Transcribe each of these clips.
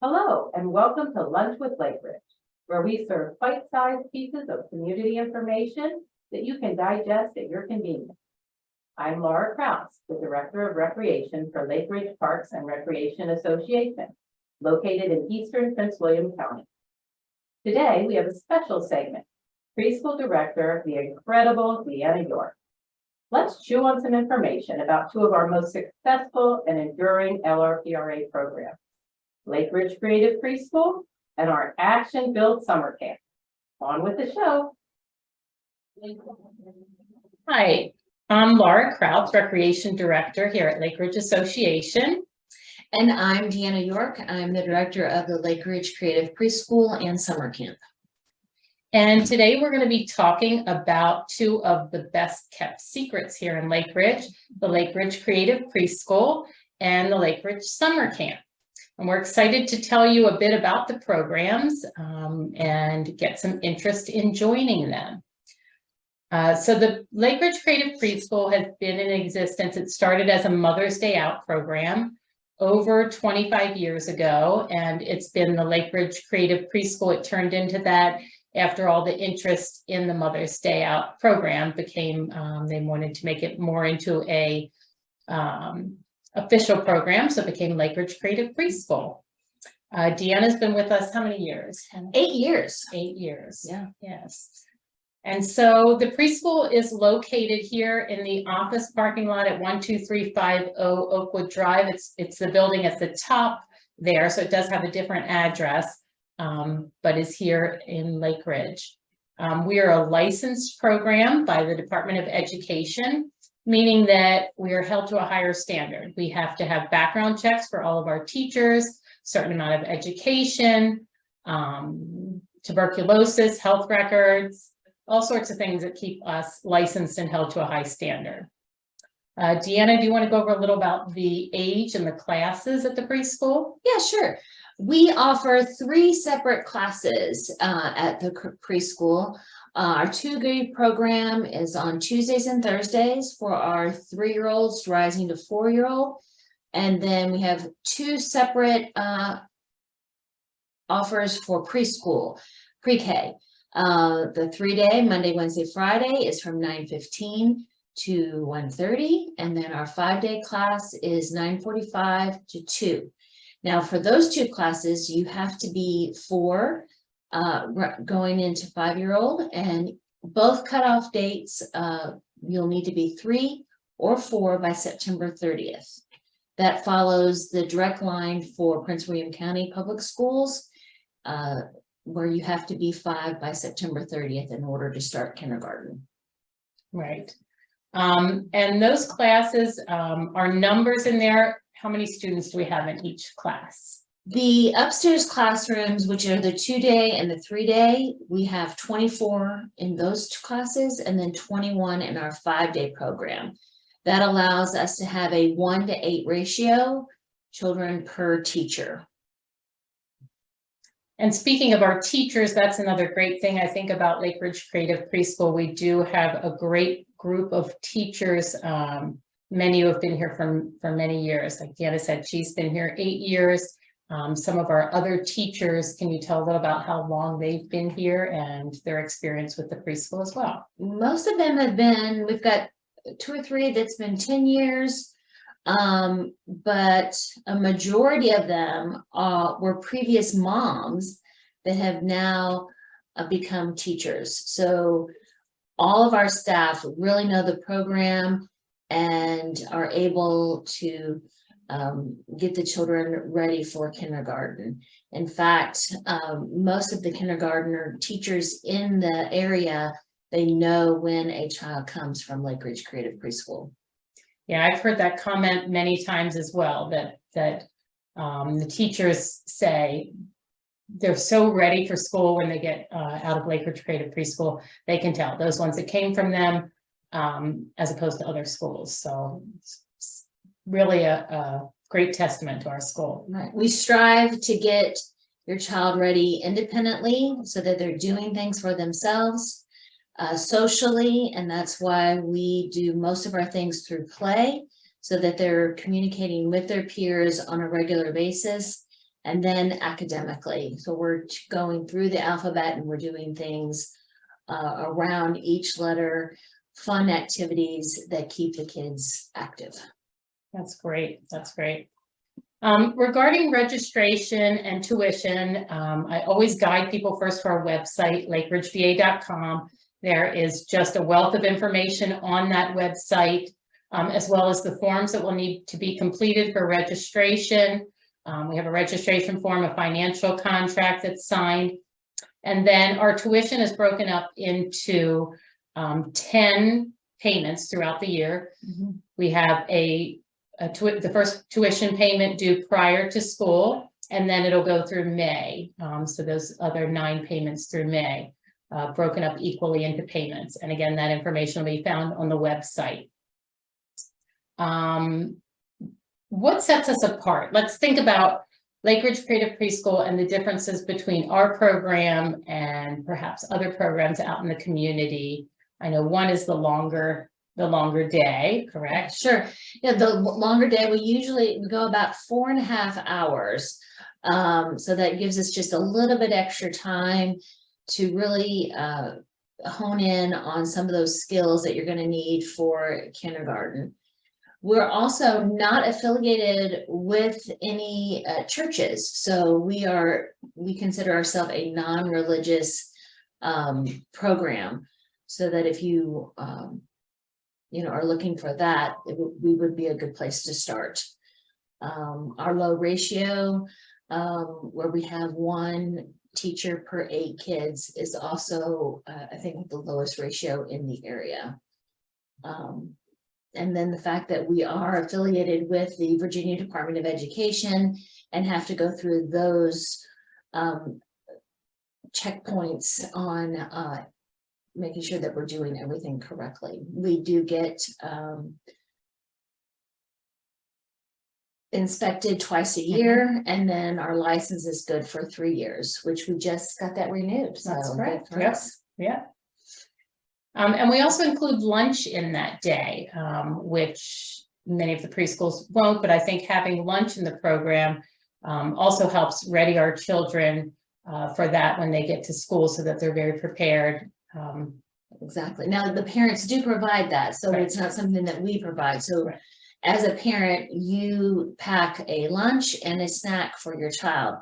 Hello, and welcome to Lunch with Lakeridge, where we serve bite-sized pieces of community information that you can digest at your convenience. I'm Laura Krauss, the Director of Recreation for Lakeridge Parks and Recreation Association, located in eastern Prince William County. Today, we have a special segment, Preschool Director, the incredible Deanna York. Let's chew on some information about two of our most successful and enduring LRPRA programs, Lakeridge Creative Preschool and our action-built summer camp. On with the show. Hi, I'm Laura Krauss, Recreation Director here at Lakeridge Association. And I'm Deanna York. I'm the Director of the Lakeridge Creative Preschool and Summer Camp. And today we're going to be talking about two of the best kept secrets here in Lakeridge, the Lakeridge Creative Preschool and the Lakeridge Summer Camp. And we're excited to tell you a bit about the programs and get some interest in joining them. So the Lakeridge Creative Preschool has been in existence. It started as a Mother's Day Out program over 25 years ago, and it's been the Lakeridge Creative Preschool. It turned into that after all the interest in the Mother's Day Out program became, they wanted to make it more into a official program, so it became Lakeridge Creative Preschool. Deanna's been with us how many years? 8 years. 8 years. Yeah. Yes. And so the preschool is located here in the office parking lot at 12350 Oakwood Drive. It's the building at the top there, so it does have a different address, but is here in Lakeridge. We are a licensed program by the Department of Education, meaning that we are held to a higher standard. We have to have background checks for all of our teachers, certain amount of education, tuberculosis, health records, all sorts of things that keep us licensed and held to a high standard. Deanna, do you want to go over a little about the age and the classes at the preschool? Yeah, sure. We offer 3 separate classes at the preschool. Our 2-grade program is on Tuesdays and Thursdays for our 3-year-olds rising to 4-year-old. And then we have 2 separate offers for preschool, pre-K. The 3-day, Monday, Wednesday, Friday is from 9:15 to 1:30. And then our 5-day class is 9:45 to 2. Now for those 2 classes, you have to be 4 going into 5-year-old, and both cutoff dates, you'll need to be 3 or 4 by September 30th. That follows the direct line for Prince William County Public Schools, where you have to be 5 by September 30th in order to start kindergarten. Right. And those classes are numbers in there. How many students do we have in each class? The upstairs classrooms, which are the 2-day and the 3-day, we have 24 in those 2 classes and then 21 in our 5-day program. That allows us to have a 1-to-8 ratio, children per teacher. And speaking of our teachers, that's another great thing I think about Lakeridge Creative Preschool. We do have a great group of teachers. Many who have been here for many years. Like Deanna said, she's been here 8 years. Some of our other teachers, can you tell a little about how long they've been here and their experience with the preschool as well? Most of them have been, we've got 2 or 3 that's been 10 years. But a majority of them were previous moms that have now become teachers. So all of our staff really know the program and are able to get the children ready for kindergarten. In fact, most of the kindergartner teachers in the area, they know when a child comes from Lakeridge Creative Preschool. Yeah, I've heard that comment many times as well, that the teachers say they're so ready for school when they get out of Lakeridge Creative Preschool. They can tell those ones that came from them as opposed to other schools. So it's really a great testament to our school. Right. We strive to get your child ready independently so that they're doing things for themselves. Socially, and that's why we do most of our things through play, so that they're communicating with their peers on a regular basis and then academically. So we're going through the alphabet and we're doing things around each letter, fun activities that keep the kids active. That's great. That's great. Regarding registration and tuition, I always guide people first to our website, lakeridgeva.com. There is just a wealth of information on that website, as well as the forms that will need to be completed for registration. We have a registration form, a financial contract that's signed, and then our tuition is broken up into 10 payments throughout the year. We have the first tuition payment due prior to school, and then it'll go through May. So those other 9 payments through May, broken up equally into payments. And again, that information will be found on the website. What sets us apart? Let's think about Lake Ridge Creative Preschool and the differences between our program and perhaps other programs out in the community. I know one is the longer day, correct? Sure. Yeah, the longer day, we go about 4.5 hours. So that gives us just a little bit extra time to really hone in on some of those skills that you're going to need for kindergarten. We're also not affiliated with any churches. So we consider ourselves a non-religious program, so that if you are looking for that, we would be a good place to start. Our low ratio, where we have 1 teacher per 8 kids, is also, I think, the lowest ratio in the area. And then the fact that we are affiliated with the Virginia Department of Education and have to go through those checkpoints on making sure that we're doing everything correctly. We do get inspected twice a year, and then our license is good for 3 years, which we just got that renewed. So That's correct. good for Yes. us. Yeah. And we also include lunch in that day, which many of the preschools won't, but I think having lunch in the program also helps ready our children for that when they get to school, so that they're very prepared. Exactly. Now, the parents do provide that, so Right. it's not something that we provide. So Right. as a parent, you pack a lunch and a snack for your child.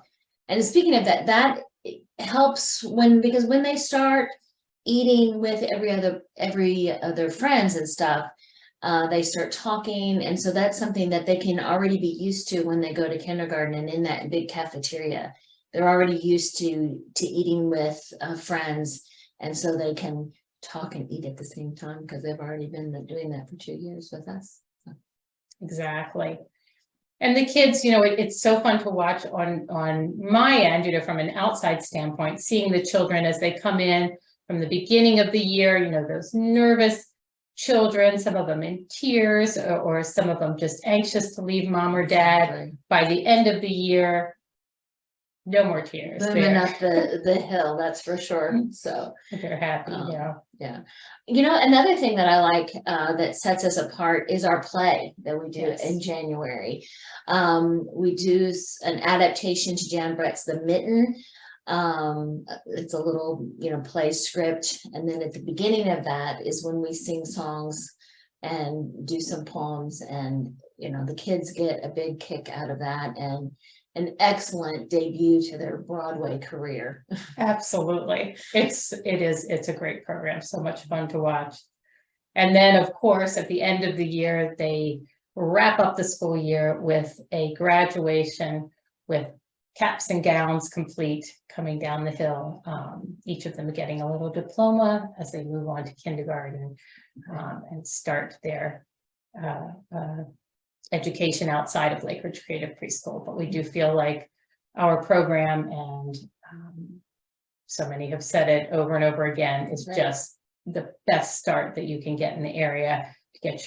And speaking of that, that helps because when they start eating with every other friends and stuff, they start talking. And so that's something that they can already be used to when they go to kindergarten, and in that big cafeteria, they're already used to eating with friends. And so they can talk and eat at the same time, because they've already been doing that for 2 years with us. So. Exactly. And the kids, it's so fun to watch on my end, from an outside standpoint, seeing the children as they come in from the beginning of the year, those nervous children, some of them in tears, or some of them just anxious to leave mom or dad. Exactly. By the end of the year, no more tears. Booming up the hill, that's for sure. So they're happy. yeah. Another thing that I like that sets us apart is our play that we do Yes. in January. We do an adaptation to Jan Brett's The Mitten. It's a little play script, and then at the beginning of that is when we sing songs and do some poems, and the kids get a big kick out of that, and an excellent debut to their Broadway career. Absolutely. It's a great program. So much fun to watch. And then, of course, at the end of the year, they wrap up the school year with a graduation with caps and gowns complete, coming down the hill. Each of them getting a little diploma as they move on to kindergarten and start their education outside of Lake Ridge Creative Preschool. But we do feel like our program, and so many have said it over and over again, is Right. just the best start that you can get in the area to get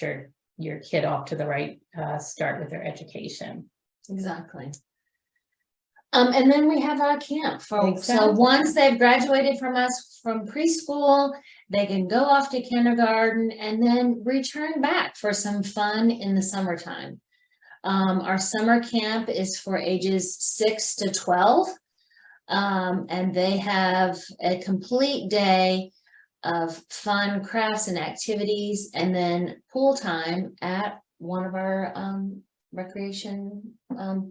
your kid off to the right start with their education. Exactly. And then we have our camp. So Exactly. once they've graduated from us from preschool, they can go off to kindergarten and then return back for some fun in the summertime. Our summer camp is for ages 6 to 12. And they have a complete day of fun crafts and activities, and then pool time at one of our recreation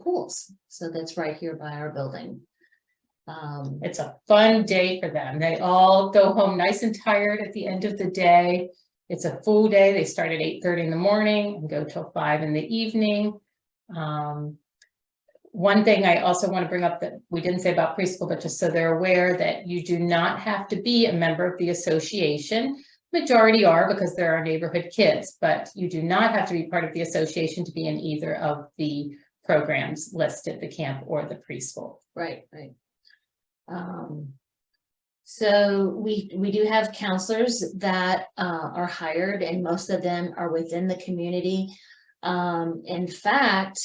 pools. So that's right here by our building. It's a fun day for them. They all go home nice and tired at the end of the day. It's a full day. They start at 8:30 in the morning and go till 5 in the evening. One thing I also want to bring up that we didn't say about preschool, but just so they're aware that you do not have to be a member of the association. Majority are because they're our neighborhood kids, but you do not have to be part of the association to be in either of the programs listed, the camp or the preschool. Right. So we do have counselors that are hired, and most of them are within the community. In fact,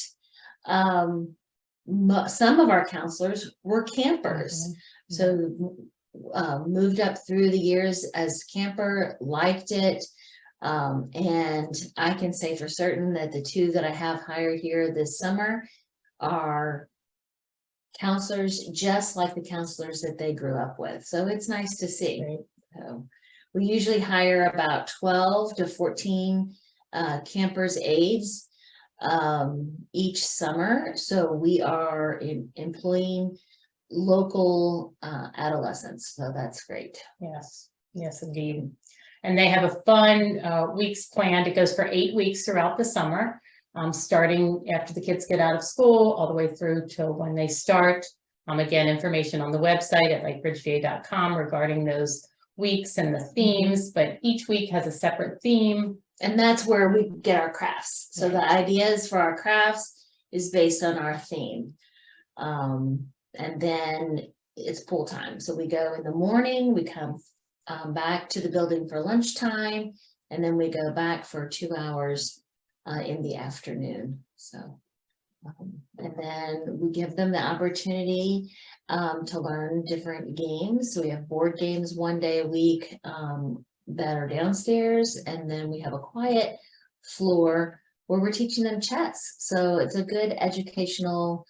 some of our counselors were campers, so moved up through the years as camper, liked it. And I can say for certain that the 2 that I have hired here this summer are counselors just like the counselors that they grew up with. So it's nice to see. Right. So we usually hire about 12 to 14 campers aides each summer. So we are employing local adolescents. So that's great. Yes, yes, indeed. And they have a fun weeks planned. It goes for 8 weeks throughout the summer, starting after the kids get out of school all the way through till when they start. Again, information on the website at lakebridgeva.com regarding those weeks and the themes, but each week has a separate theme. And that's where we get our crafts. So the ideas for our crafts is based on our theme. And then it's pool time. So we go in the morning, we come back to the building for lunchtime, and then we go back for 2 hours in the afternoon. So, and then we give them the opportunity to learn different games. So we have board games 1 day a week that are downstairs, and then we have a quiet floor where we're teaching them chess. So it's a good educational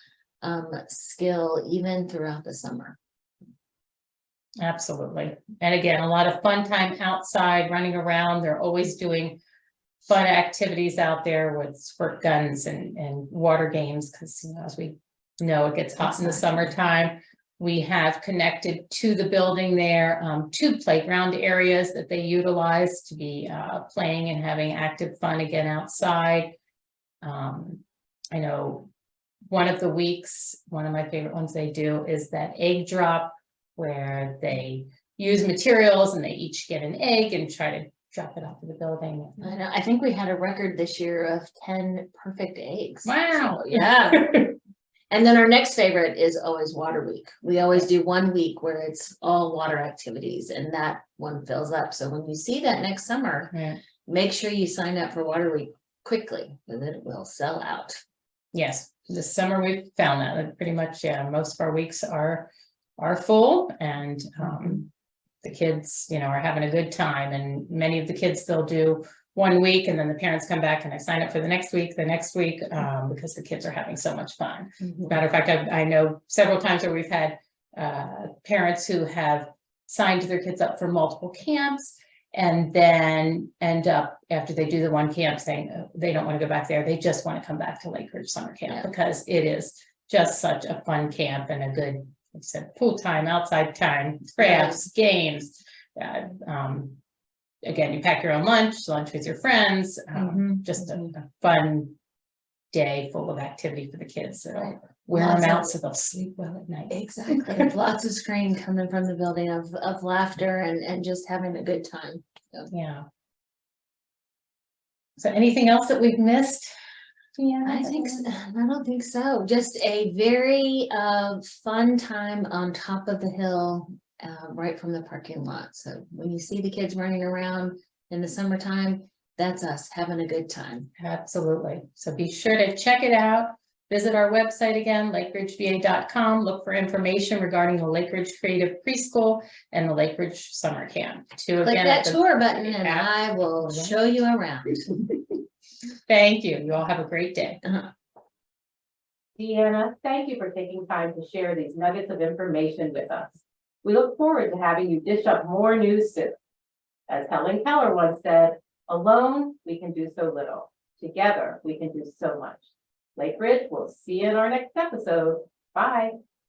skill even throughout the summer. Absolutely. And again, a lot of fun time outside, running around. They're always doing fun activities out there with squirt guns and water games, because as we know, it gets hot in the summertime. We have connected to the building there 2 playground areas that they utilize to be playing and having active fun again outside. I know one of the weeks, one of my favorite ones they do is that egg drop, where they use materials and they each get an egg and try to drop it off to the building. I know. I think we had a record this year of 10 perfect eggs. Wow. So, yeah. And then our next favorite is always Water Week. We always do 1 week where it's all water activities, and that one fills up. So when you see that next summer, make sure you sign up for Water Week quickly, because it will sell out. Yes, this summer we've found that pretty much, most of our weeks are full, and the kids, are having a good time. And many of the kids, they'll do 1 week and then the parents come back and I sign up for the next week, because the kids are having so much fun. Matter of fact, I know several times where we've had parents who have signed their kids up for multiple camps and then end up, after they do the one camp, saying they don't want to go back there. They just want to come back to Lake Ridge Summer Camp because it is just such a fun camp and a good, like I said, pool time, outside time, crafts, games. Again, you pack your own lunch with your friends, just a fun day full of activity for the kids. So wear them out so they'll sleep well at night. Exactly. Lots of screaming coming from the building of laughter and just having a good time. So. Yeah. So anything else that we've missed? Yeah, I don't think so. Just a very fun time on top of the hill, right from the parking lot. So when you see the kids running around in the summertime, that's us having a good time. Absolutely. So be sure to check it out. Visit our website again, lakebridgeva.com. Look for information regarding the Lake Ridge Creative Preschool and the Lake Ridge Summer Camp. Click that tour button and I will show you around. Thank you. You all have a great day. Deanna, thank you for taking time to share these nuggets of information with us. We look forward to having you dish up more news soon. As Helen Keller once said, alone, we can do so little. Together, we can do so much. Lake Ridge, we'll see you in our next episode. Bye.